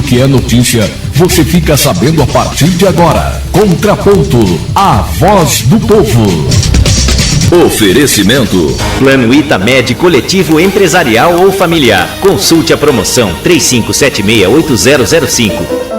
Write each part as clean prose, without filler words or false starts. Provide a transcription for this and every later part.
Tudo que é notícia, você fica sabendo a partir de agora. Contraponto, a voz do povo. Oferecimento. Plano Itamed coletivo empresarial ou familiar. Consulte a promoção 3576-8005.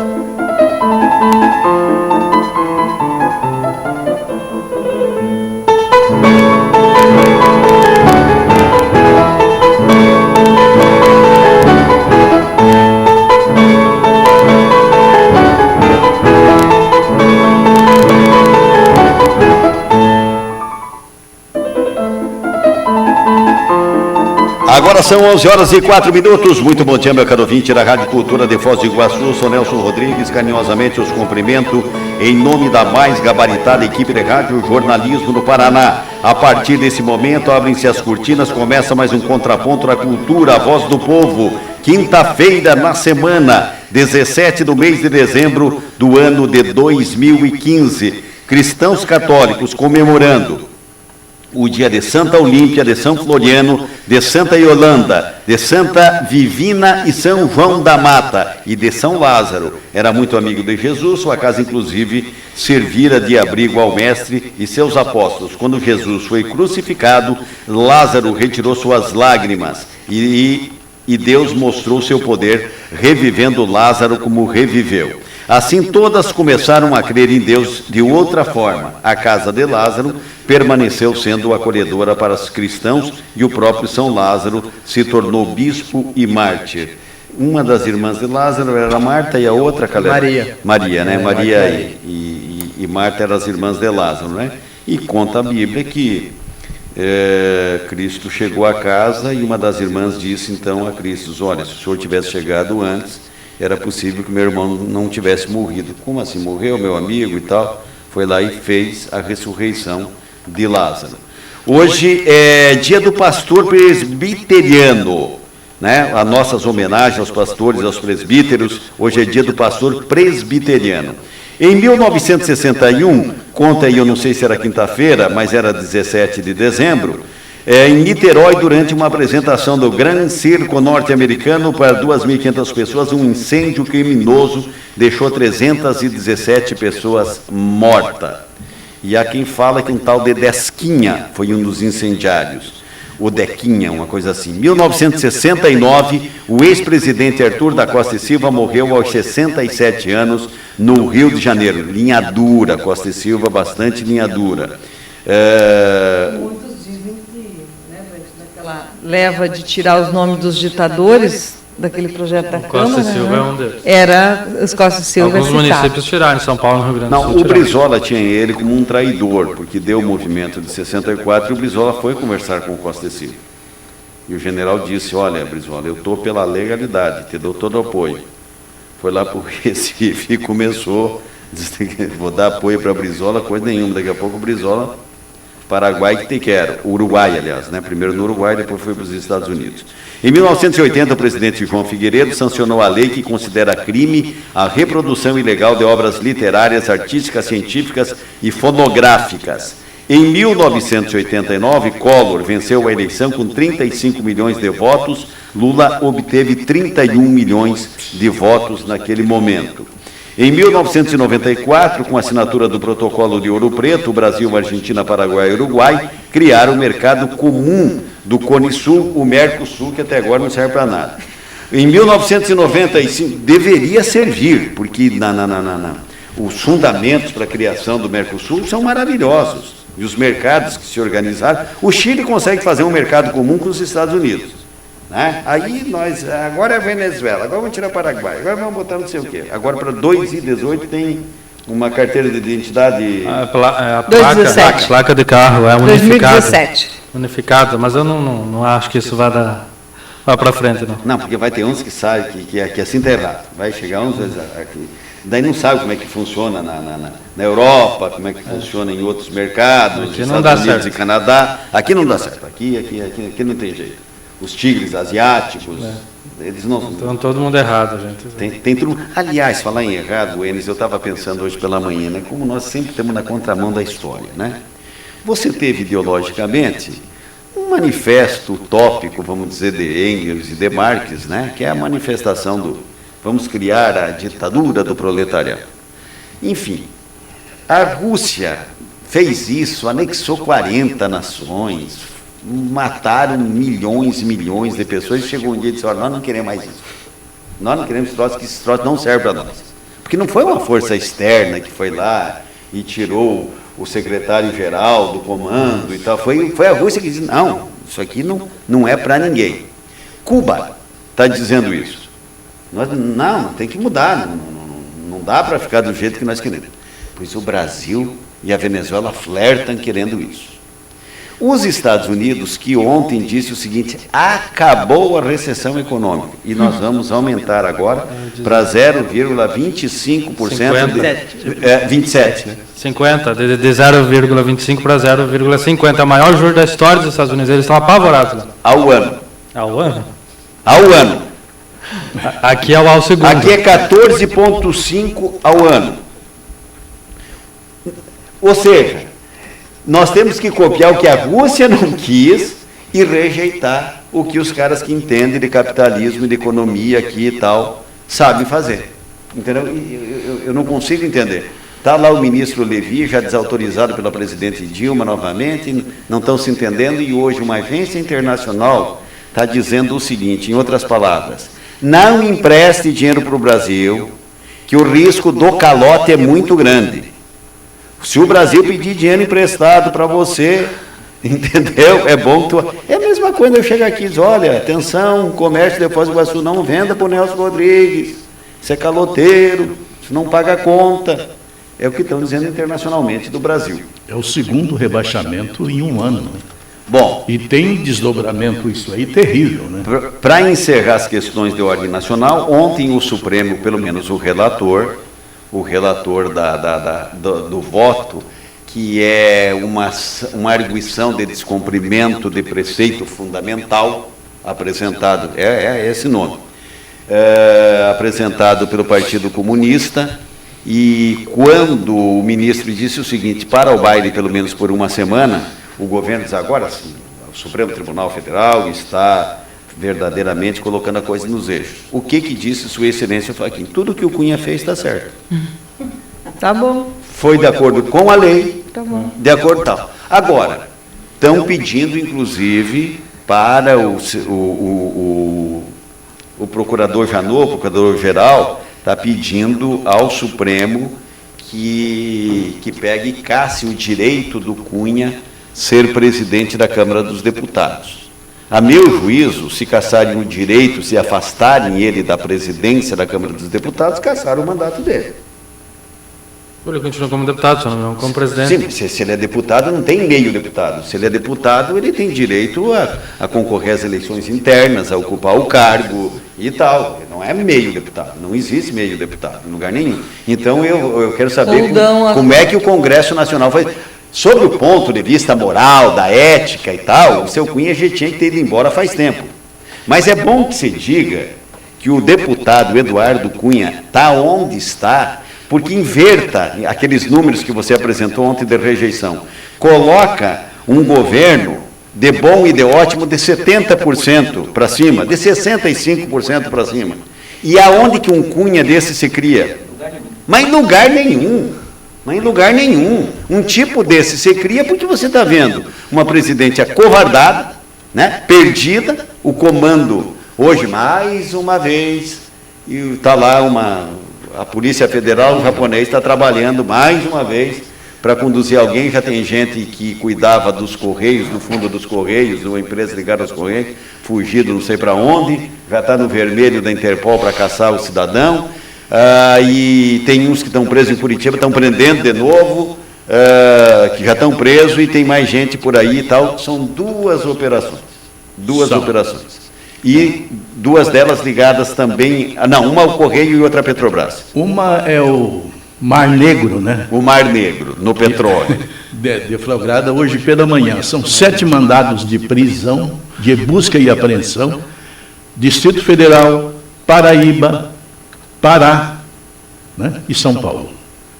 Agora são 11h04. Muito bom dia, meu caro ouvinte da Rádio Cultura de Foz do Iguaçu. Sou Nelson Rodrigues, carinhosamente os cumprimento em nome da mais gabaritada equipe de rádio jornalismo do Paraná. A partir desse momento, abrem-se as cortinas, começa mais um Contraponto da Cultura, a voz do povo. Quinta-feira na semana, 17 do mês de dezembro do ano de 2015. Cristãos católicos comemorando o dia de Santa Olímpia, de São Floriano, de Santa Yolanda, de Santa Vivina e São João da Mata e de São Lázaro. Era muito amigo de Jesus, sua casa inclusive servira de abrigo ao mestre e seus apóstolos. Quando Jesus foi crucificado, Lázaro retirou suas lágrimas e Deus mostrou seu poder, revivendo Lázaro como reviveu. Assim, todas começaram a crer em Deus de outra forma. A casa de Lázaro permaneceu sendo acolhedora para os cristãos e o próprio São Lázaro se tornou bispo e mártir. Uma das irmãs de Lázaro era Marta e a outra, Maria, né? Maria e Marta eram as irmãs de Lázaro, né? E conta a Bíblia que Cristo chegou à casa e uma das irmãs disse então a Cristo: olha, se o senhor tivesse chegado antes, era possível que meu irmão não tivesse morrido. Como assim? Morreu meu amigo e tal? Foi lá e fez a ressurreição de Lázaro. Hoje é dia do pastor presbiteriano, né? As nossas homenagens aos pastores, aos presbíteros. Hoje é dia do pastor presbiteriano. Em 1961, conta aí, eu não sei se era quinta-feira, mas era 17 de dezembro, em Niterói, durante uma apresentação do Gran Circo norte-americano para 2.500 pessoas, um incêndio criminoso deixou 317 pessoas mortas. E há quem fala que um tal de Desquinha foi um dos incendiários. O Dequinha, uma coisa assim. Em 1969, o ex-presidente Arthur da Costa e Silva morreu aos 67 anos no Rio de Janeiro. Linha dura, Costa e Silva, bastante linha dura. Leva de tirar os nomes dos ditadores daquele projeto da Câmara. Costa e Silva é um deles. Era os Costa e Silva. Alguns municípios tiraram, em São Paulo, no Rio Grande do Sul. Não, o Brizola tinha ele como um traidor, porque deu o movimento de 64 e o Brizola foi conversar com o Costa e Silva. E o general disse: olha, Brizola, eu estou pela legalidade, te dou todo o apoio. Foi lá para o Recife e começou, disse, vou dar apoio para a Brizola, coisa nenhuma, daqui a pouco o Brizola... Paraguai que te quero, Uruguai, aliás, né? Primeiro no Uruguai, depois foi para os Estados Unidos. Em 1980, o presidente João Figueiredo sancionou a lei que considera crime a reprodução ilegal de obras literárias, artísticas, científicas e fonográficas. Em 1989, Collor venceu a eleição com 35 milhões de votos, Lula obteve 31 milhões de votos naquele momento. Em 1994, com a assinatura do Protocolo de Ouro Preto, o Brasil, Argentina, Paraguai e Uruguai criaram o mercado comum do Cone Sul, o Mercosul, que até agora não serve para nada. Em 1995, deveria servir, porque os fundamentos para a criação do Mercosul são maravilhosos. E os mercados que se organizaram, o Chile consegue fazer um mercado comum com os Estados Unidos. Né? Aí nós, agora é a Venezuela, agora vamos tirar o Paraguai, agora vamos botar não sei o quê. Agora para 2018 tem uma carteira de identidade... A placa de carro é unificada. 2017. Unificada, mas eu não acho que isso vai para frente, não. Não, porque vai ter uns que sabem que assim está errado. Vai chegar uns aqui, daí não sabe como é que funciona na Europa, como é que funciona em outros mercados, aqui Estados Unidos e Canadá. Aqui não dá certo, aqui não tem jeito. Os tigres asiáticos, eles não... Então todo mundo errado, gente. Tem tudo... Aliás, falar em errado, Enes, eu estava pensando hoje pela manhã, né? Como nós sempre estamos na contramão da história, né? Você teve ideologicamente um manifesto utópico, vamos dizer, de Engels e de Marx, né? Que é a manifestação vamos criar a ditadura do proletariado. Enfim, a Rússia fez isso, anexou 40 nações, mataram milhões e milhões de pessoas, e chegou um dia e disse, olha, nós não queremos mais isso. Nós não queremos esse troço, que esse troço não serve para nós. Porque não foi uma força externa que foi lá e tirou o secretário-geral do comando e tal. Foi a Rússia que disse, não, isso aqui não é para ninguém. Cuba está dizendo isso. Não, tem que mudar, não dá para ficar do jeito que nós queremos. Pois o Brasil e a Venezuela flertam querendo isso. Os Estados Unidos, que ontem disse o seguinte, acabou a recessão econômica e nós vamos aumentar agora para 0,25%. 27. 50, de 0,25 para 0,50. É o maior juro da história dos Estados Unidos. Eles estão apavorados lá. Ao ano. Ao ano? Ao ano. Aqui é o ao segundo. Aqui é 14,5 ao ano. Ou seja, nós temos que copiar o que a Rússia não quis e rejeitar o que os caras que entendem de capitalismo e de economia aqui e tal sabem fazer. Entendeu? Eu não consigo entender. Está lá o ministro Levi, já desautorizado pela presidente Dilma novamente, não estão se entendendo, e hoje uma agência internacional está dizendo o seguinte, em outras palavras, não empreste dinheiro para o Brasil, que o risco do calote é muito grande. Se o Brasil pedir dinheiro emprestado para você, entendeu? É bom que tu... É a mesma coisa, eu chego aqui e diz, olha, atenção, comércio de Foz do Iguaçu, não venda para o Nelson Rodrigues, isso é caloteiro, isso não paga conta. É o que estão dizendo internacionalmente do Brasil. É o segundo rebaixamento em um ano. Né? Bom, e tem desdobramento isso aí terrível. Né? Para encerrar as questões de ordem nacional, ontem o Supremo, pelo menos o relator do voto, que é uma arguição de descumprimento de preceito fundamental, apresentado, é esse nome, apresentado pelo Partido Comunista, e quando o ministro disse o seguinte, para o baile pelo menos por uma semana, o governo diz agora sim, o Supremo Tribunal Federal está verdadeiramente colocando a coisa nos eixos. O que disse Sua Excelência Fachin? Tudo que o Cunha fez está certo. Tá bom. Foi de acordo com a lei, tá bom. De acordo com tal. Agora, estão pedindo, inclusive, para o procurador Janot, o procurador-geral, está pedindo ao Supremo que pegue e casse o direito do Cunha ser presidente da Câmara dos Deputados. A meu juízo, se caçarem o direito, se afastarem ele da presidência da Câmara dos Deputados, caçaram o mandato dele. Ele continua como deputado, só não como presidente. Sim, se ele é deputado, não tem meio deputado. Se ele é deputado, ele tem direito a concorrer às eleições internas, a ocupar o cargo e tal. Não é meio deputado, não existe meio deputado em lugar nenhum. Então, eu quero saber como é que o Congresso Nacional vai... Sobre o ponto de vista moral, da ética e tal, o seu Cunha já tinha que ter ido embora faz tempo. Mas é bom que se diga que o deputado Eduardo Cunha está onde está, porque inverta aqueles números que você apresentou ontem de rejeição. Coloca um governo de bom e de ótimo de 70% para cima, de 65% para cima. E aonde que um Cunha desse se cria? Mas em lugar nenhum. Mas em lugar nenhum. Um tipo desse se cria porque você está vendo uma presidente acovardada, né, perdida, o comando hoje mais uma vez, e está lá a Polícia Federal, o japonês está trabalhando mais uma vez para conduzir alguém. Já tem gente que cuidava dos Correios, do fundo dos Correios, uma empresa ligada aos Correios, fugido não sei para onde, já está no vermelho da Interpol para caçar o cidadão. E tem uns que estão presos em Curitiba, estão prendendo de novo, que já estão presos, e tem mais gente por aí e tal. São duas operações. E duas delas ligadas também... Não, uma ao Correio e outra à Petrobras. Uma é o Mar Negro, né? O Mar Negro, no petróleo. Deflagrada hoje pela manhã. São 7 mandados de prisão, de busca e apreensão, Distrito Federal, Paraíba, Pará, né, e São Paulo.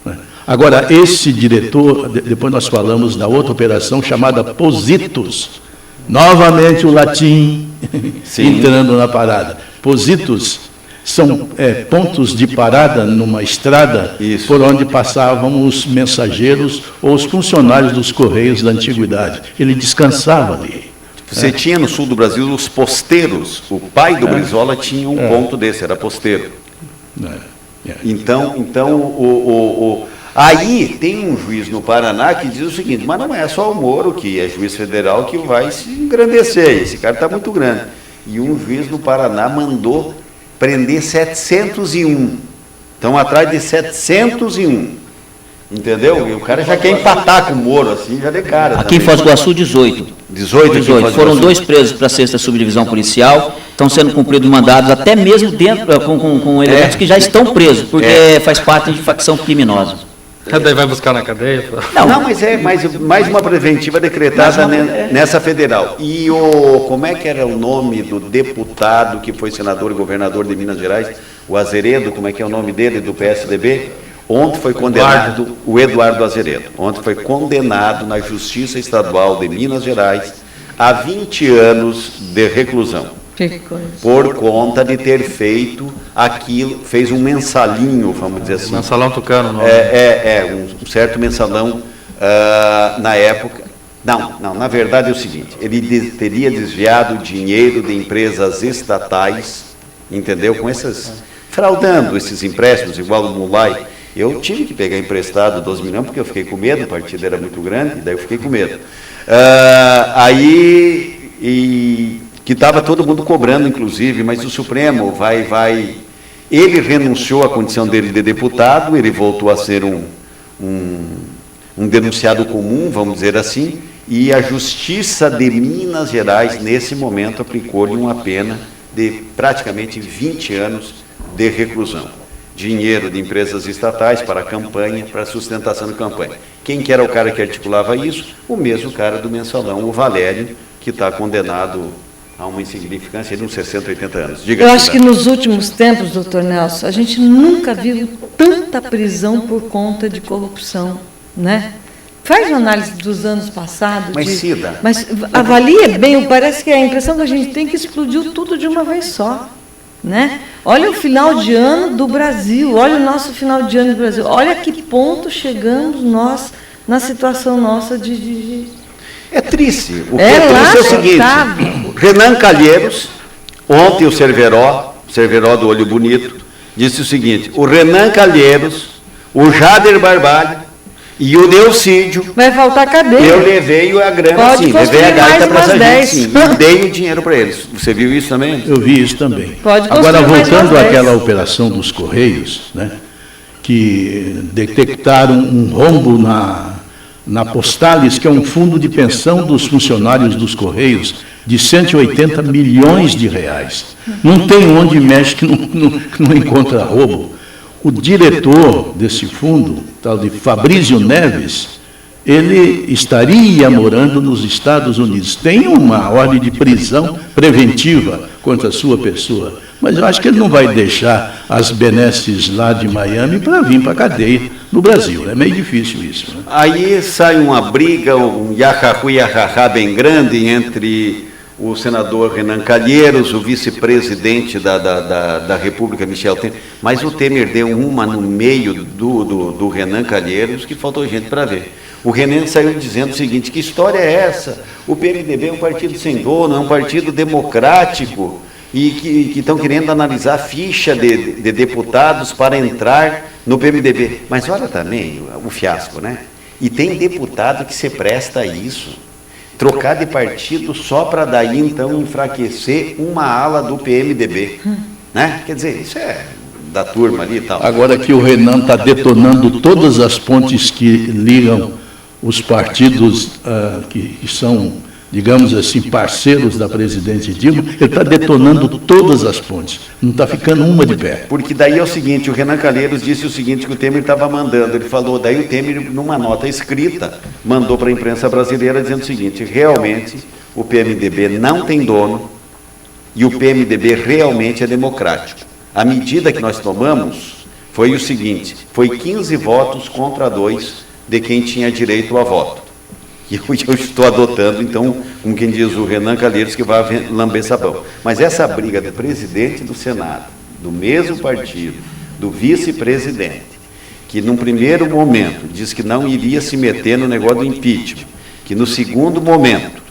Né. Agora, esse diretor, depois nós falamos da outra operação chamada Positos, novamente o latim entrando na parada. Positos São pontos de parada numa estrada por onde passavam os mensageiros ou os funcionários dos Correios da antiguidade. Ele descansava ali. Você tinha no sul do Brasil os posteiros. O pai do Brizola tinha um ponto desse, era posteiro. Então aí tem um juiz no Paraná que diz o seguinte, mas não é só o Moro, que é juiz federal, que vai se engrandecer, esse cara está muito grande. E um juiz no Paraná mandou prender 701. Estão atrás de 701. Entendeu? E o cara já quer empatar com o Moro, assim, já de cara. Aqui em Foz do Iguaçu, 18. 18. Foram 2 presos para a 6ª subdivisão policial, estão sendo cumpridos mandados até mesmo dentro com elementos que já estão presos, porque faz parte de facção criminosa. Daí vai buscar na cadeia? Não, mas é mais uma preventiva decretada nessa federal. E como é que era o nome do deputado que foi senador e governador de Minas Gerais? O Azeredo, como é que é o nome dele, do PSDB? Ontem foi condenado, o Eduardo Azeredo, ontem foi condenado na Justiça Estadual de Minas Gerais a 20 anos de reclusão. Que coisa. Por conta de ter feito aquilo, fez um mensalinho, vamos dizer assim. Mensalão tucano, não? Um certo mensalão na época. Não, na verdade é o seguinte, ele teria desviado dinheiro de empresas estatais, entendeu? Com essas, fraudando esses empréstimos, igual o Mulai. Eu tive que pegar emprestado 12 milhões, porque eu fiquei com medo, o partido era muito grande, daí eu fiquei com medo. Que estava todo mundo cobrando, inclusive, mas o Supremo ele renunciou à condição dele de deputado, ele voltou a ser um denunciado comum, vamos dizer assim, e a Justiça de Minas Gerais, nesse momento, aplicou-lhe uma pena de praticamente 20 anos de reclusão. Dinheiro de empresas estatais para a campanha, para a sustentação da campanha. Quem que era o cara que articulava isso? O mesmo cara do mensalão, o Valério, que está condenado a uma insignificância de uns 60, 80 anos. Diga. Eu acho que nos últimos tempos, doutor Nelson, a gente nunca viu tanta prisão por conta de corrupção, né? Faz uma análise dos anos passados. Mas avalia bem, parece que a impressão que a gente tem é que explodiu tudo de uma vez só. Né? Olha o final de ano do Brasil, olha o nosso final de ano do Brasil, olha a que ponto chegamos nós na situação nossa de... É triste. O que é triste é o seguinte, Renan Calheiros, ontem o Cerveró do Olho Bonito, disse o seguinte, o Renan Calheiros, o Jader Barbalho e o Neucídio... Vai faltar cadeia. Eu levei a grana, sim, levei a gaita para essa gente, sim, e dei o dinheiro para eles. Você viu isso também? Eu vi isso também. Agora, voltando àquela operação dos Correios, né, que detectaram um rombo na Postales, que é um fundo de pensão dos funcionários dos Correios, de 180 milhões de reais. Não tem onde mexe que não encontra roubo. O diretor desse fundo, tal de Fabrício Neves, ele estaria morando nos Estados Unidos. Tem uma ordem de prisão preventiva contra a sua pessoa, mas eu acho que ele não vai deixar as benesses lá de Miami para vir para a cadeia no Brasil. É meio difícil isso. Né? Aí sai uma briga, um iahá bem grande entre o senador Renan Calheiros, o vice-presidente da República, Michel Temer, mas o Temer deu uma no meio do Renan Calheiros que faltou gente para ver. O Renan saiu dizendo o seguinte, que história é essa? O PMDB é um partido sem dono, é um partido democrático e que estão querendo analisar a ficha de deputados para entrar no PMDB. Mas olha também o fiasco, né? E tem deputado que se presta a isso. Trocar de partido só para daí, então, enfraquecer uma ala do PMDB. Né? Quer dizer, isso é da turma ali e tal. Agora que o Renan está detonando todas as pontes que ligam os partidos que são, digamos assim, parceiros da presidente Dilma, ele está detonando todas as pontes, não está ficando uma de pé. Porque daí é o seguinte, o Renan Calheiros disse o seguinte, que o Temer estava mandando, ele falou, daí o Temer, numa nota escrita, mandou para a imprensa brasileira dizendo o seguinte, realmente o PMDB não tem dono e o PMDB realmente é democrático. A medida que nós tomamos foi o seguinte, foi 15 votos contra 2 de quem tinha direito a voto. E eu estou adotando, então, como quem diz o Renan Calheiros, que vai lamber sabão. Mas essa briga do presidente do Senado, do mesmo partido, do vice-presidente, que num primeiro momento disse que não iria se meter no negócio do impeachment, que no segundo momento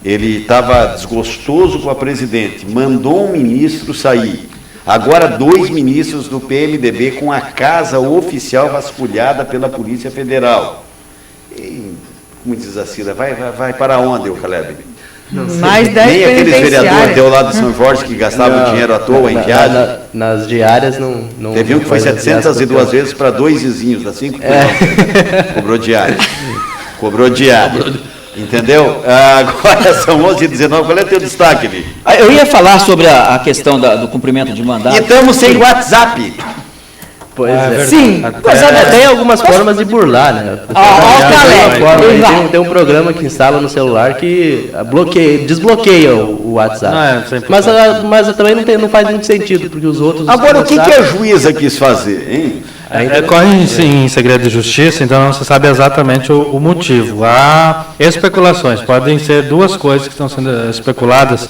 ele estava desgostoso com a presidente, mandou um ministro sair. Agora 2 ministros do PMDB com a casa oficial vasculhada pela Polícia Federal. E, como diz a Cida, vai para onde, o Caleb? Mais 10 nem aqueles vereadores deu lá de São Jorge que gastavam dinheiro à toa em viagem. Nas diárias não. Teve um que foi 702 vezes para 2 vizinhos, assim que cobrou diária. Cobrou diária. Entendeu? Agora são 11h19. Qual é o teu destaque, Vi? Eu ia falar sobre a questão do cumprimento de mandato. E estamos sem WhatsApp. Pois é. Sim. Tem algumas formas de burlar, né? Tem um programa que instala no celular que desbloqueia o WhatsApp. Mas também não faz muito sentido, porque os outros... Agora, o que a juíza quis fazer, hein? Corre em segredo de justiça, então não se sabe exatamente o motivo. Há especulações, podem ser 2 coisas que estão sendo especuladas.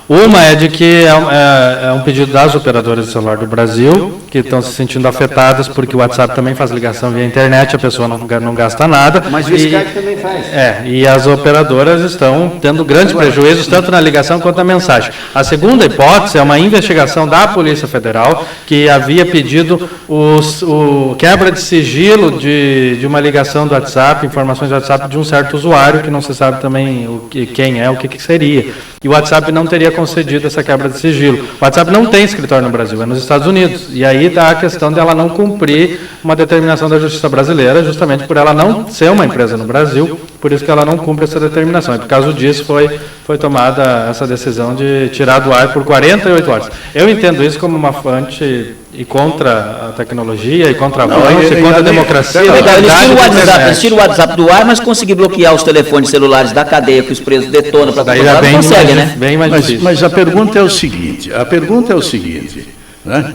Uma é de que é um pedido das operadoras de celular do Brasil, que estão se sentindo afetadas, porque o WhatsApp também faz ligação via internet, a pessoa não gasta nada. Mas o Skype também faz. E as operadoras estão tendo grandes prejuízos, tanto na ligação quanto na mensagem. A segunda hipótese é uma investigação da Polícia Federal, que havia pedido o quebra de sigilo de uma ligação do WhatsApp, informações do WhatsApp de um certo usuário, que não se sabe também quem é, o que seria. E o WhatsApp não teria concedido essa quebra de sigilo. O WhatsApp não tem escritório no Brasil, é nos Estados Unidos. E aí está a questão dela não cumprir uma determinação da Justiça brasileira, justamente por ela não ser uma empresa no Brasil, por isso que ela não cumpre essa determinação. E por causa disso foi tomada essa decisão de tirar do ar por 48 horas. Eu entendo isso como uma fonte e contra a tecnologia, e contra a avanço, e contra a democracia. Eles tiram o WhatsApp do ar, mas conseguir bloquear os telefones celulares da cadeia que os presos detonam para controlar, não consegue, né? Mas a pergunta é o seguinte, né?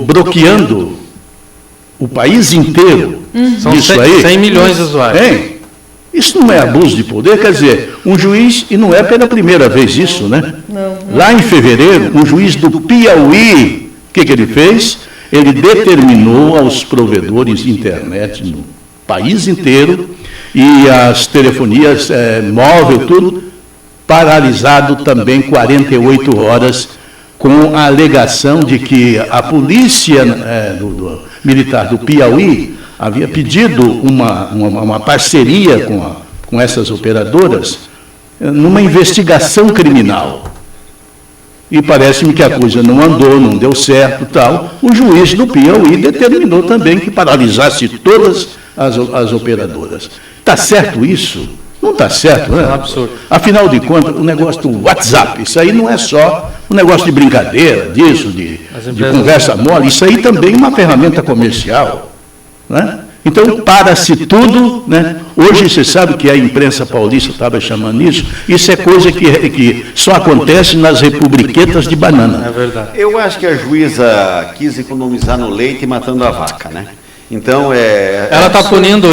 Bloqueando o país inteiro, são 100 milhões de usuários. Isso não é abuso de poder? Quer dizer, um juiz, e não é pela primeira vez isso, né? Não. Lá em fevereiro, um juiz do Piauí, o que ele fez? Ele determinou aos provedores de internet no país inteiro e as telefonias móvel, tudo, paralisado também 48 horas, com a alegação de que a polícia militar do Piauí havia pedido uma parceria com essas operadoras numa investigação criminal. E parece-me que a coisa não andou, não deu certo, tal. O juiz do Piauí determinou também que paralisasse todas as operadoras. Está certo isso? Não está certo, né? É um absurdo. Afinal de contas, o negócio do WhatsApp, isso aí não é só um negócio de brincadeira, disso, de conversa mole, isso aí também é uma ferramenta comercial, né? Então, para-se tudo, né? Hoje você sabe que a imprensa paulista estava chamando isso é coisa que só acontece nas republiquetas de banana. É verdade. Eu acho que a juíza quis economizar no leite matando a vaca, né? Então, ela está punindo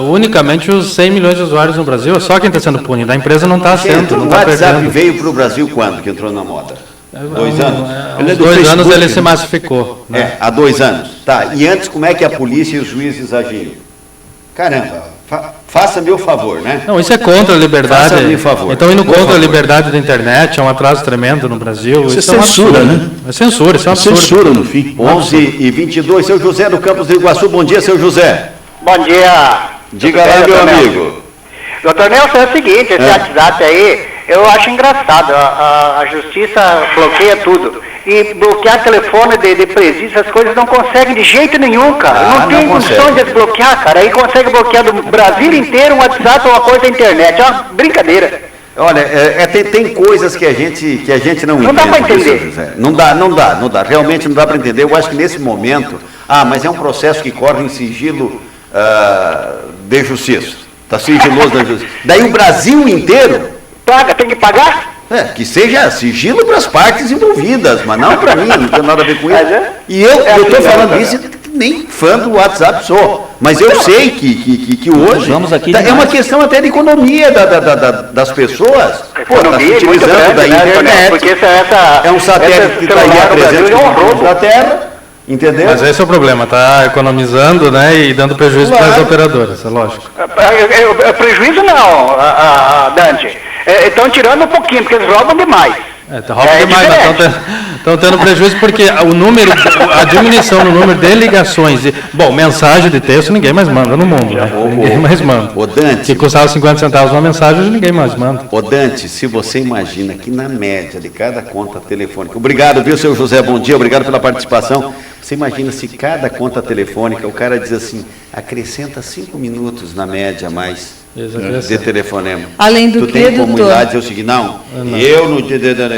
unicamente os 100 milhões de usuários no Brasil, é só quem está sendo punido, a empresa não está sendo. O WhatsApp veio para o Brasil quando que entrou na moda? 2 anos? Há 2 anos ele se massificou. Né? Há 2 anos. Tá, e antes como é que a polícia e os juízes agiam? Caramba, faça-me o favor, né? Não, isso é contra a liberdade. Faça-me o favor. Então, indo contra a liberdade da internet, é um atraso tremendo no Brasil. Isso é censura, né? É censura, isso é um absurdo. Censura no fim. 11h22, seu José do Campos do Iguaçu. Bom dia, seu José. Bom dia. Diga lá, meu amigo. Doutor Nelson, é o seguinte, esse WhatsApp aí, eu acho engraçado, a justiça bloqueia tudo. E bloquear telefone de presídio, essas coisas não conseguem de jeito nenhum, cara. Não tem condição de desbloquear, cara. Aí consegue bloquear do Brasil inteiro um WhatsApp ou uma coisa da internet. É uma brincadeira. Olha, tem coisas que a gente não entende. Não dá para entender. Não dá. Realmente não dá para entender. Eu acho que nesse momento, mas é um processo que corre em sigilo de justiça. Está sigiloso da justiça. Daí o Brasil inteiro... Paga, tem que pagar? Que seja sigilo para as partes envolvidas, mas não para mim, não tem nada a ver com isso. E eu estou falando isso nem fã do WhatsApp sou, mas eu sei que hoje é uma questão até de economia das pessoas. Economia tá utilizando da internet, porque essa é um satélite que está aí a 300 quilômetros da Terra, entendeu? Mas esse é o problema, está economizando, né, e dando prejuízo para as operadoras, é lógico. Prejuízo não, Dante. Estão tirando um pouquinho, porque eles roubam demais. Roubam demais, mas estão tendo prejuízo porque a diminuição no número de ligações, mensagem de texto ninguém mais manda no mundo, né? Ninguém mais manda. Ô Dante, se custava 50 centavos uma mensagem, hoje ninguém mais manda. Ô Dante, se você imagina que na média de cada conta telefônica, obrigado, viu, seu José, bom dia, obrigado pela participação. Você imagina se cada conta telefônica, o cara diz assim, acrescenta 5 minutos na média a mais de telefonema. Além do que, doutor? Tu tem como ir lá dizer o seguinte,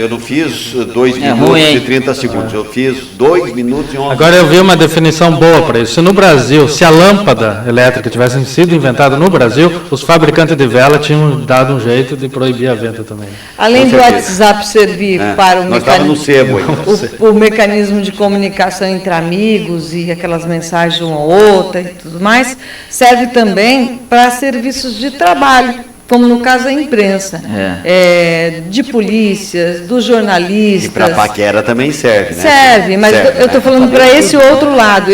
eu não fiz 2 minutos e 30 segundos, eu fiz 2 minutos e 11 Agora eu vi uma definição boa para isso. Se no Brasil, se a lâmpada elétrica tivesse sido inventada no Brasil, os fabricantes de vela tinham dado um jeito de proibir a venda também. Além do WhatsApp servir para o mecanismo de comunicação entre amigos e aquelas mensagens de uma ou outra e tudo mais, serve também para serviços de trabalho, como no caso da imprensa, de polícias, dos jornalistas. E para paquera também serve, né? Serve, mas eu estou falando para esse outro lado,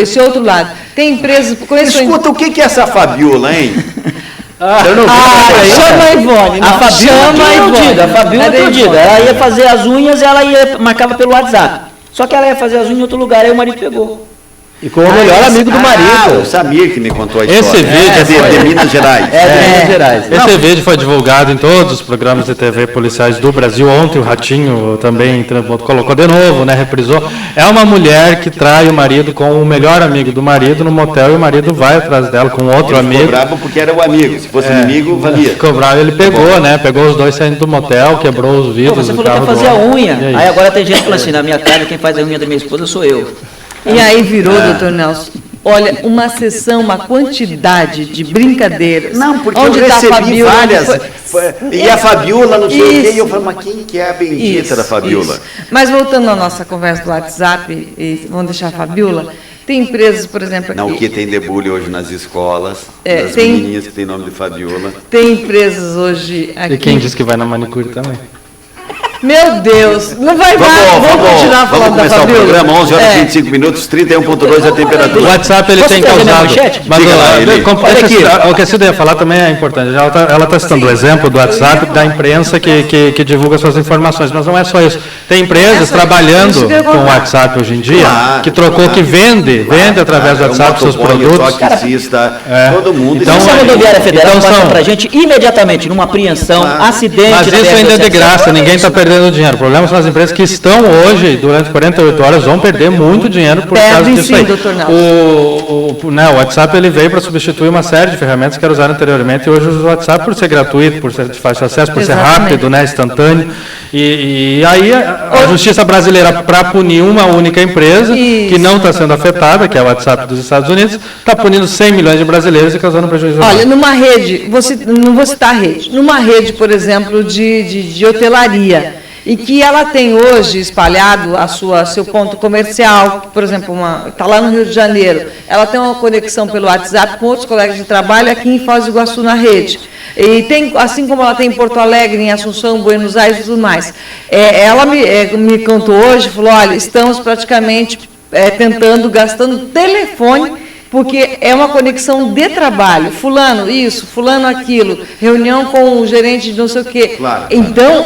Tem empresas... Escuta, o que é essa Fabiola, hein? Chama a Ivone. A Fabiola é iludida. Ela ia fazer as unhas, marcava pelo WhatsApp. Só que ela ia fazer as unhas em outro lugar, aí o marido pegou. E com o melhor amigo do marido. O Samir que me contou a história. Esse vídeo de Minas Gerais. De Minas Gerais. Esse vídeo foi divulgado em todos os programas de TV policiais do Brasil. Ontem o Ratinho também colocou de novo, né? Reprisou. É uma mulher que trai o marido com o melhor amigo do marido no motel e o marido vai atrás dela com outro amigo. Ficou bravo porque era o amigo. Se fosse inimigo, valia. Ficou bravo, ele pegou, né? Pegou os dois saindo do motel, quebrou os vidros. Você falou que ia fazer a unha. Aí agora tem gente falando assim, na minha casa quem faz a unha da minha esposa sou eu. E aí virou, doutor Nelson, olha, uma sessão, uma quantidade de brincadeiras. Não, porque onde eu recebi várias. E a Fabiola, não sei o quê, e eu falei, mas quem que é a bendita da Fabiola? Isso. Mas voltando à nossa conversa do WhatsApp, e vamos deixar a Fabiola, tem empresas, por exemplo... Não, o que tem debulho hoje nas escolas, das menininhas que tem nome de Fabiola. Tem empresas hoje aqui... E quem diz que vai na manicure também? Meu Deus, não vai dar, vamos continuar falando da Fabiola. Vamos começar o programa, 11 horas e 25 minutos, 31,2 a temperatura. O WhatsApp ele tem causado... Mas o que a Cida ia falar também é importante. Ela está citando o exemplo do WhatsApp da imprensa que divulga suas informações, mas não é só isso. Tem empresas trabalhando com o WhatsApp hoje em dia, que trocou, que vende através do WhatsApp seus produtos. Todo mundo. Então, a Rodoviária Federal passa para a gente imediatamente numa apreensão, acidente... Mas isso ainda é de graça, ninguém está perdendo dinheiro. O problema são as empresas que estão hoje, durante 48 horas, vão perder muito dinheiro por causa disso aí. O WhatsApp ele veio para substituir uma série de ferramentas que eram usadas anteriormente e hoje usa o WhatsApp por ser gratuito, por ser de fácil acesso, por ser rápido, né, instantâneo. E aí a justiça brasileira, para punir uma única empresa que não está sendo afetada, que é o WhatsApp dos Estados Unidos, está punindo 100 milhões de brasileiros e causando prejuízo. Olha, numa rede, não vou citar a rede, numa rede, por exemplo, de hotelaria, e que ela tem hoje espalhado seu ponto comercial, por exemplo, está lá no Rio de Janeiro, ela tem uma conexão pelo WhatsApp com outros colegas de trabalho aqui em Foz do Iguaçu na rede. E tem, assim como ela tem em Porto Alegre, em Assunção, Buenos Aires e tudo mais. Ela me contou hoje, falou, olha, estamos praticamente gastando telefone, porque é uma conexão de trabalho, fulano isso, fulano aquilo, reunião com o gerente de não sei o quê. Claro, então,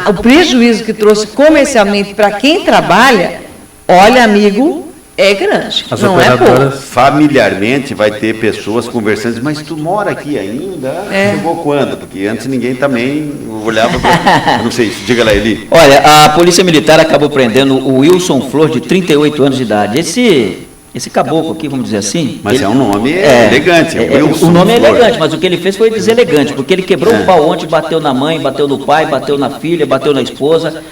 o prejuízo que trouxe comercialmente para quem trabalha, olha, amigo, é grande, não é pouco. Familiarmente vai ter pessoas conversando, mas tu mora aqui ainda? Chegou quando? Porque antes ninguém também olhava para... Não sei, diga lá, Eli. Olha, a Polícia Militar acabou prendendo o Wilson Flor, de 38 anos de idade. Esse caboclo aqui, vamos dizer assim... Mas é um nome elegante. O nome é elegante, mas o que ele fez foi deselegante, porque ele quebrou o pau ontem, bateu na mãe, bateu no pai, bateu na filha, bateu na esposa,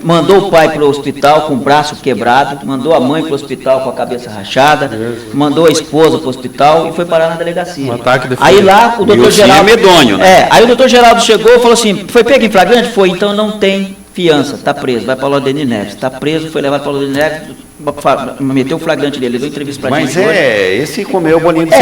mandou o pai para o hospital com o braço quebrado, mandou a mãe para o hospital com a cabeça rachada, mandou a esposa para o hospital e foi parar na delegacia. Aí lá o doutor Geraldo... medonho, né? Aí o doutor Geraldo chegou e falou assim, foi pego em flagrante? Foi, então não tem fiança, está preso, vai para o Laudemir Neves, está preso, foi levado para o Laudemir Neves, meteu o flagrante dele, ele deu entrevista pra gente. Mas esse comeu o bolinho de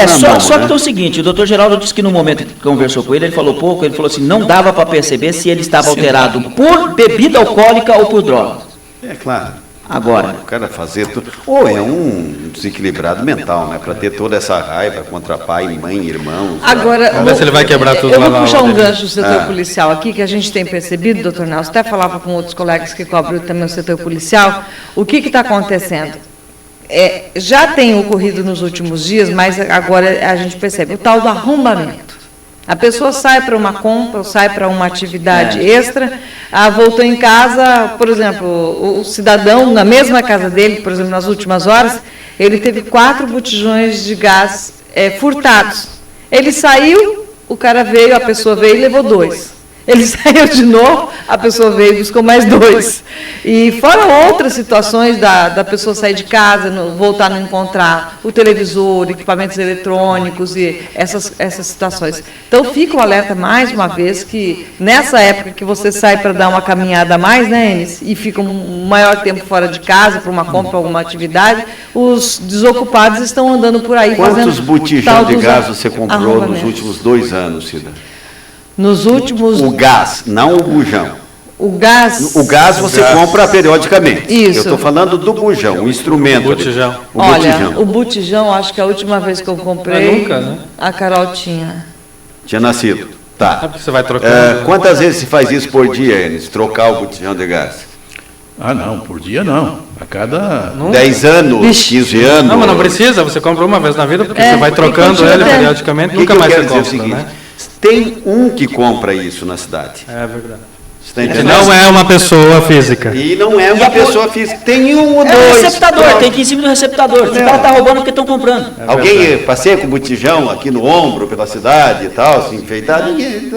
só que é o seguinte, o doutor Geraldo disse que no momento que conversou com ele, ele falou pouco, ele falou assim, não dava para perceber se ele estava alterado por bebida alcoólica ou por drogas. É claro. Agora. O cara fazer tudo. Ou é um desequilibrado mental, né? Para ter toda essa raiva contra pai, mãe, irmãos. Agora, vamos ver se ele vai quebrar tudo lá. Eu vou puxar um gancho do setor policial aqui, que a gente tem percebido, doutor Nelson, até falava com outros colegas que cobrem também o setor policial, o que está acontecendo? Já tem ocorrido nos últimos dias, mas agora a gente percebe o tal do arrombamento. A pessoa sai para uma compra, ou sai para uma atividade extra, voltou em casa, por exemplo, o cidadão, na mesma casa dele, por exemplo, nas últimas horas, ele teve 4 botijões de gás furtados. Ele saiu, a pessoa veio e levou 2. Ele saiu de novo, a pessoa veio e buscou mais 2. E fora outras situações da pessoa sair de casa, voltar a não encontrar o televisor, equipamentos eletrônicos e essas situações. Então, fica o alerta mais uma vez que nessa época que você sai para dar uma caminhada a mais, né, Enes, e fica um maior tempo fora de casa para uma compra, alguma atividade, os desocupados estão andando por aí fazendo... Quantos botijões de gás você comprou nos últimos 2 anos, Cida? Nos últimos... O gás, não o bujão. O gás você compra periodicamente. Isso. Eu estou falando do bujão, o instrumento. O botijão. O botijão, acho que a última vez que eu comprei, nunca, né? A Carol tinha. Tinha nascido. Tá. Porque você vai trocando. Quantas vezes se faz isso por dia, Enes? Trocar o botijão de gás? Não, por dia não. A cada... 10 anos, 15 anos. Não, mas não precisa, você compra uma vez na vida, porque você vai trocando ele periodicamente, nunca mais você compra, né? Tem um que compra isso na cidade. É verdade. Você não é uma pessoa física. E não é uma pessoa física. Tem um ou dois. É o receptador, tem que ir em cima do receptador. O cara está roubando porque estão comprando. Alguém passeia com botijão aqui no ombro, pela cidade e tal, assim, enfeitado? Ninguém.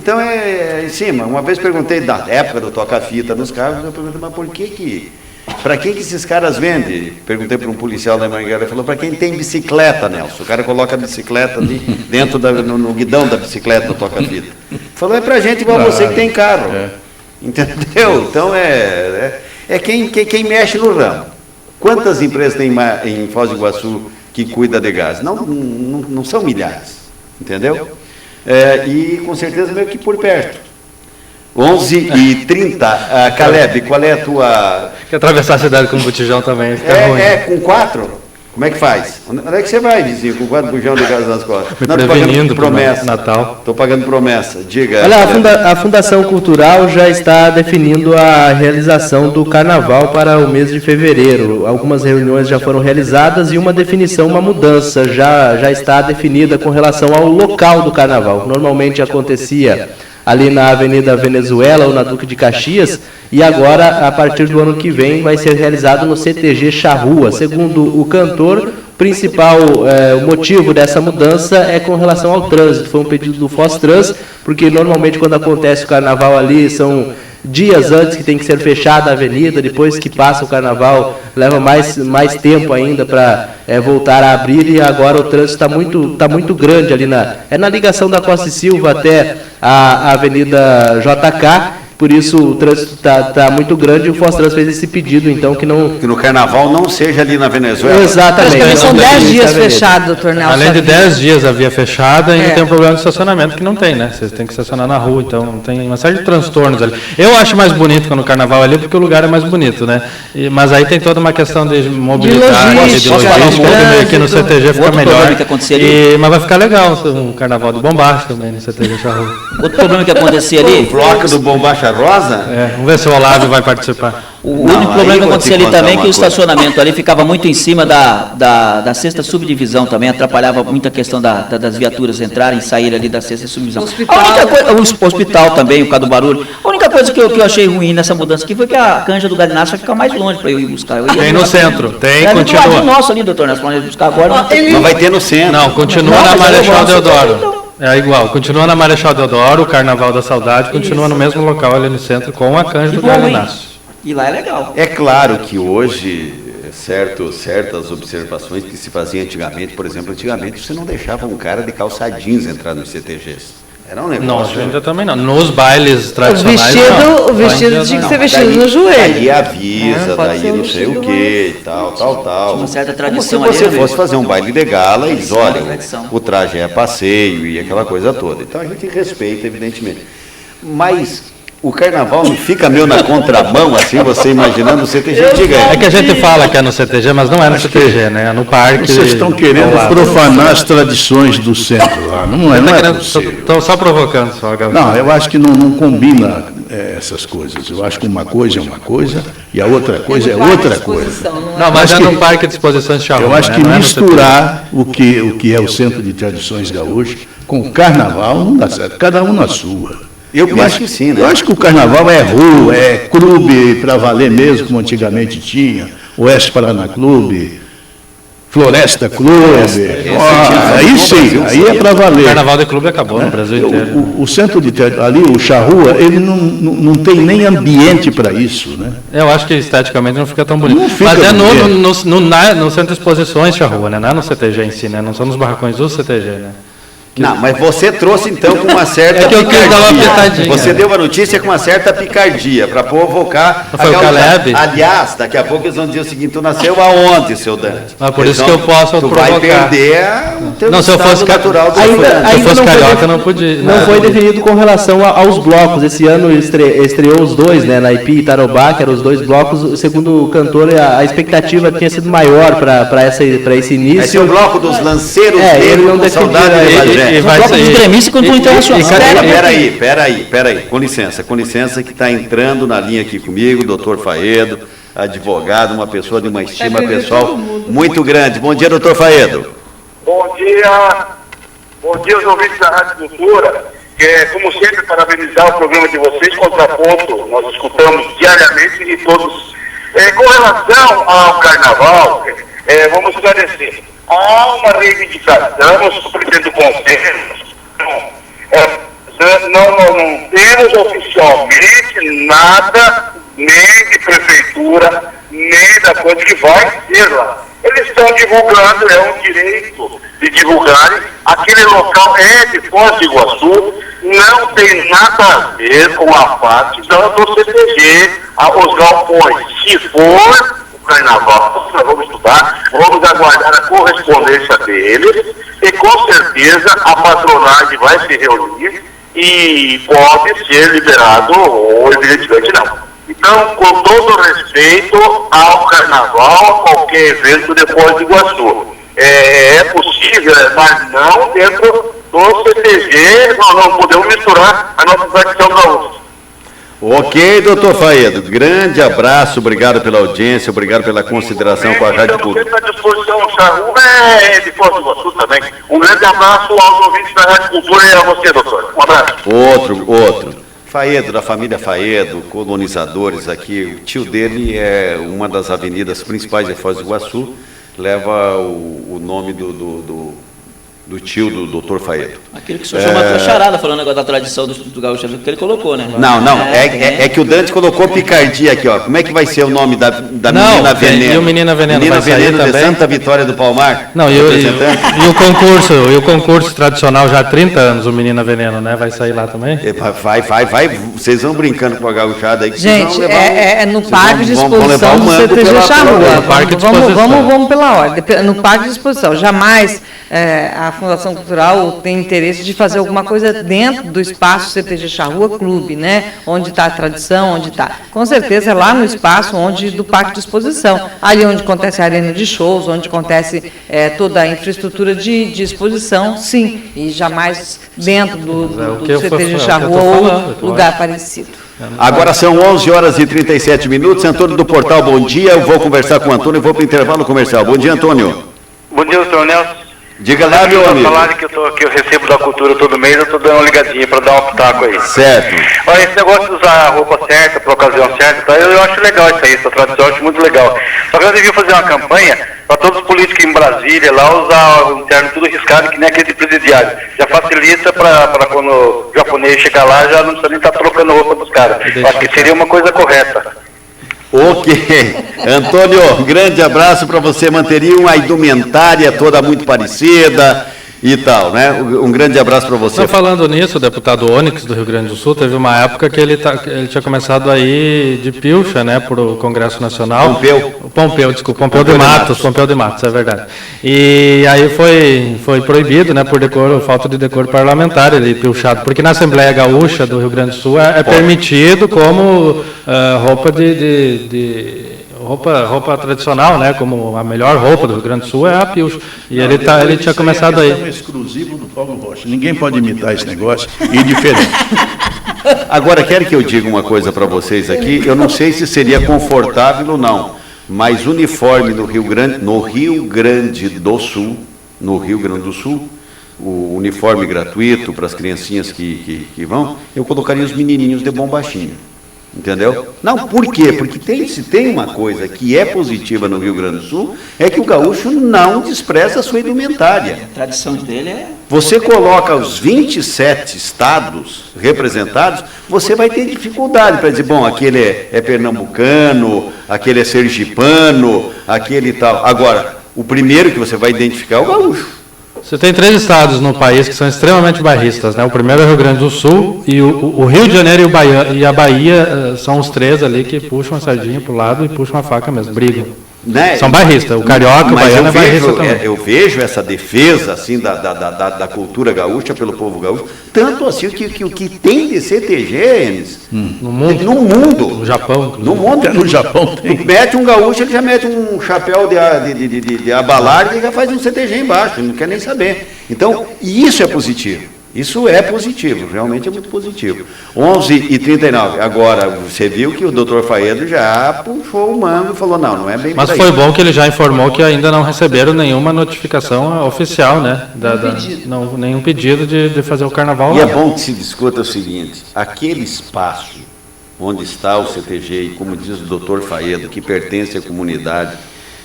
Então é em cima. Uma vez perguntei, da época do toca-fita nos carros, eu perguntei, mas por que para quem que esses caras vendem? Perguntei para um policial da Mangueira, ele falou, para quem tem bicicleta, Nelson. O cara coloca a bicicleta ali dentro no guidão da bicicleta do toca-fita. Falou, é para gente igual você que tem carro. Entendeu? Então quem mexe no ramo. Quantas empresas tem em Foz do Iguaçu que cuida de gás? Não são milhares. Entendeu? E com certeza meio que por perto. 11h30, Caleb, qual é a tua... Quer atravessar a cidade com um botijão também, fica ruim. Com 4? Como é que faz? Onde é que você vai, vizinho, com 4 botijão de gás nas costas? Não, estou pagando promessa. Natal. Estou pagando promessa, diga. Olha, a Fundação Cultural já está definindo a realização do Carnaval para o mês de fevereiro. Algumas reuniões já foram realizadas e uma definição, uma mudança já está definida com relação ao local do Carnaval. Normalmente acontecia ali na Avenida Venezuela ou na Duque de Caxias, e agora, a partir do ano que vem, vai ser realizado no CTG Charrua. Segundo o cantor, o principal motivo dessa mudança é com relação ao trânsito. Foi um pedido do Fostrans, porque normalmente quando acontece o carnaval ali, são dias antes que tem que ser fechada a avenida, depois que passa o carnaval, leva mais tempo ainda para voltar a abrir, e agora o trânsito está muito grande ali na ligação da Costa e Silva até a Avenida JK. Por isso o trânsito está muito grande, e o Fostrans fez esse pedido, então, que no carnaval não seja ali na Venezuela. Exatamente. São 10 dias fechados, doutor Nelson. Além de 10 dias a via fechada, ainda tem um problema de estacionamento que não tem, né? Vocês têm que estacionar na rua, então tem uma série de transtornos ali. Eu acho mais bonito quando o carnaval é ali, porque o lugar é mais bonito, né? Mas aí tem toda uma questão de mobilidade, de logística, aqui no CTG fica melhor. Mas vai ficar legal um carnaval do Bombacha também no CTG Charrua. Outro problema que acontecia ali... O bloco do Bombacha Rosa? Vamos ver se o Olavo vai participar. O único problema que acontecia ali também é que o estacionamento ali ficava muito em cima da sexta subdivisão também, atrapalhava muito a questão das viaturas entrarem e saírem ali da sexta subdivisão. O hospital também, o caso do barulho. A única coisa que eu achei ruim nessa mudança aqui foi que a canja do Galinácio vai ficar mais longe para eu ir buscar. Tem no centro, continua. Do nosso ali, doutor Nelson, para buscar agora. Não vai ter no centro. Não, continua na Marechal Deodoro. É igual, continua na Marechal Deodoro, o Carnaval da Saudade, continua no mesmo local ali no centro, com a canja do Galinácio. E lá é legal. É claro que hoje, certas observações que se faziam antigamente, por exemplo, antigamente você não deixava um cara de calça jeans entrar nos CTGs. Era um negócio. Não, ainda também não. Nos bailes tradicionais. O vestido tinha que ser vestido no joelho. Daí avisa, daí não sei o que, tal. Uma certa tradição. Como se você fosse fazer um baile de gala, eles olham, o traje é passeio e aquela coisa toda. Então a gente respeita, evidentemente. Mas o carnaval não fica meio na contramão, assim, você imaginando o CTG. Diga aí. É que a gente fala que é no CTG, mas não é no CTG, né? É no parque. Vocês estão querendo profanar as tradições do centro lá. Não é possível. Estou só provocando, só. Não, eu acho que não combina essas coisas. Eu acho que uma coisa é uma coisa e a outra coisa é outra coisa. Não, mas é no Parque de Exposições de Charrua. Eu acho que misturar o que é o Centro de Tradições Gaúchas com o carnaval não dá certo. Cada um na sua. Eu acho que sim, né? Eu acho que o carnaval é rua, é clube para valer mesmo, como antigamente tinha. Oeste Paraná Clube, Floresta Clube. Aí sim, aí é para valer. O carnaval de clube acabou no Brasil inteiro. O centro de ali, o Charrua, ele não tem nem ambiente para isso, né? Eu acho que esteticamente não fica tão bonito. Mas é no Centro de Exposições Charrua, né? Não é no CTG em si, né? Não são nos barracões do CTG, né? Não, mas você trouxe então com uma certa picardia. Você deu uma notícia com uma certa picardia para provocar. Não foi o Caleb? Aliás, daqui a pouco eles vão dizer o seguinte: tu nasceu aonde, seu Dante? Mas por isso que eu posso provocar. Tu vai perder o teu não, se eu fosse natural do Se eu fosse carioca, não podia. Não foi definido com relação aos blocos. Esse ano estreou os dois, né? Naipi e Tarobá, que eram os dois blocos. Segundo o cantor, a expectativa tinha sido maior para esse início. Esse é o bloco dos lanceiros ele não definiu. Vai sair. Gremista contra o Internacional. Peraí. Com licença, que está entrando na linha aqui comigo, doutor Faedo, advogado, uma pessoa de uma estima pessoal muito grande. Bom dia, doutor Faedo. Bom dia aos ouvintes da Rádio Cultura. Como sempre, parabenizar o programa de vocês, Contraponto, nós escutamos diariamente e todos. Com relação ao carnaval, vamos esclarecer. Há uma reivindicação, nós pretendo consenso. Não temos oficialmente nada, nem de prefeitura, nem da coisa que vai ser lá. Eles estão divulgando, é um direito de divulgarem. Aquele local é de Foz do Iguaçu, não tem nada a ver com a parte do CTG, os galpões. Se for carnaval, nós vamos estudar, vamos aguardar a correspondência deles e com certeza a patronagem vai se reunir e pode ser liberado ou evidentemente não. Então, com todo respeito ao carnaval, a qualquer evento depois de Iguaçu, é possível, mas não dentro do CTG, nós não podemos misturar a nossa tradição gaúcha. Ok, doutor Faedo, grande abraço, obrigado pela audiência, obrigado pela consideração com a Rádio Cultura. Estamos sempre à disposição, Charrua de Foz do Iguaçu também. Um grande abraço aos ouvintes da Rádio Cultura e a você, doutor. Um abraço. Outro. Faedo, da família Faedo, colonizadores aqui, o tio dele é uma das avenidas principais de Foz do Iguaçu, leva o nome do tio do doutor Faedo. Aquele que o senhor chama a charada, falando negócio da tradição do gaúcho, que ele colocou, né? Não, é que o Dante colocou picardia aqui, ó. Como é que vai ser o nome da Menina Veneno? E o Menina Veneno Menina vai sair Veneno também? de Santa Vitória do Palmar? Não, e o concurso tradicional já há 30 anos, o Menina Veneno, né? Vai sair lá também? Vai. Vocês vão brincando com a gauchada aí. Que gente, é no Parque de Exposição do CTG Charrua. Vamos pela ordem. No Parque de Exposição. Jamais a Fundação Cultural tem interesse de fazer alguma coisa dentro do espaço CTG Charrua Clube, né? Onde está a tradição, onde está. Com certeza é lá no espaço do Parque de Exposição, ali onde acontece a arena de shows, onde acontece toda a infraestrutura de exposição, sim, e jamais dentro do CTG Charrua ou lugar parecido. Agora são 11h37. Antônio do Portal, bom dia. Eu vou conversar com o Antônio e vou para o intervalo comercial. Bom dia, Antônio. Bom dia, doutor Nelson. Diga lá, meu amigo. Falar que eu recebo da cultura todo mês, eu estou dando uma ligadinha para dar um pitaco aí. Certo. Olha, esse negócio de usar a roupa certa, para ocasião certa, tá? Eu acho legal isso aí, essa tradição, eu acho muito legal. Só que eu devia fazer uma campanha para todos os políticos em Brasília, lá usar o terno tudo riscado, que nem aquele de presidiário. Já facilita para quando o japonês chegar lá, já não precisa nem estar trocando roupa dos caras. Acho que seria uma coisa correta. Ok. Antônio, grande abraço para você. Manteria uma indumentária toda muito parecida e tal, né? Um grande abraço para você. Então, falando nisso, o deputado Onyx do Rio Grande do Sul, teve uma época que ele tinha começado a ir de pilcha, né, para o Congresso Nacional. Pompeu de Matos, é verdade. E aí foi proibido, né, por falta de decoro parlamentar, ele pilchado, porque na Assembleia Gaúcha do Rio Grande do Sul é permitido como roupa tradicional, né? Como a melhor roupa do Rio Grande do Sul é a pilcha. E ele tinha começado aí. É exclusivo do Paulo Rocha. Ninguém pode imitar esse negócio e diferente. Agora, quero que eu diga uma coisa para vocês aqui. Eu não sei se seria confortável ou não, mas uniforme no Rio Grande do Sul, o uniforme gratuito para as criancinhas que vão, eu colocaria os menininhos de bombachinho. Entendeu? Não, por quê? Porque se tem uma coisa que é positiva no Rio Grande do Sul, é que o gaúcho não despreza a sua indumentária. A tradição dele é... Você coloca os 27 estados representados, você vai ter dificuldade para dizer, bom, aquele é pernambucano, aquele é sergipano, aquele tal. Agora, o primeiro que você vai identificar é o gaúcho. Você tem 3 estados no país que são extremamente bairristas, né? O primeiro é o Rio Grande do Sul, e o Rio de Janeiro e a Bahia são os 3 ali que puxam a sardinha para o lado e puxam a faca mesmo, brigam. Né? São bairristas, o carioca, o baiano é bairrista também. Eu vejo essa defesa assim, da cultura gaúcha pelo povo gaúcho, tanto assim que o que tem de CTG, no mundo, no Japão, no mundo, no Japão tem. Mete um gaúcho, ele já mete um chapéu de abalar e já faz um CTG embaixo, não quer nem saber. Então, isso é positivo. Isso é positivo, realmente é muito positivo. 11h39. Agora, você viu que o doutor Faedo já puxou o mango e falou, não é bem por aí. Mas foi bom que ele já informou que ainda não receberam nenhuma notificação oficial, né? Nenhum pedido de fazer o carnaval. E é bom que se discuta o seguinte, aquele espaço onde está o CTG, e como diz o doutor Faedo, que pertence à comunidade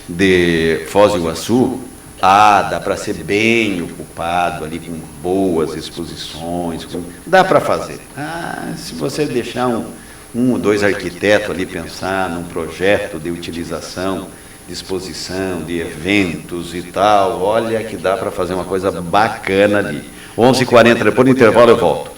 de Foz do Iguaçu, dá para ser bem ocupado ali com boas exposições, dá para fazer. Se você deixar um ou dois arquitetos ali pensar num projeto de utilização, de exposição, de eventos e tal, olha que dá para fazer uma coisa bacana ali. 11h40, depois do intervalo eu volto.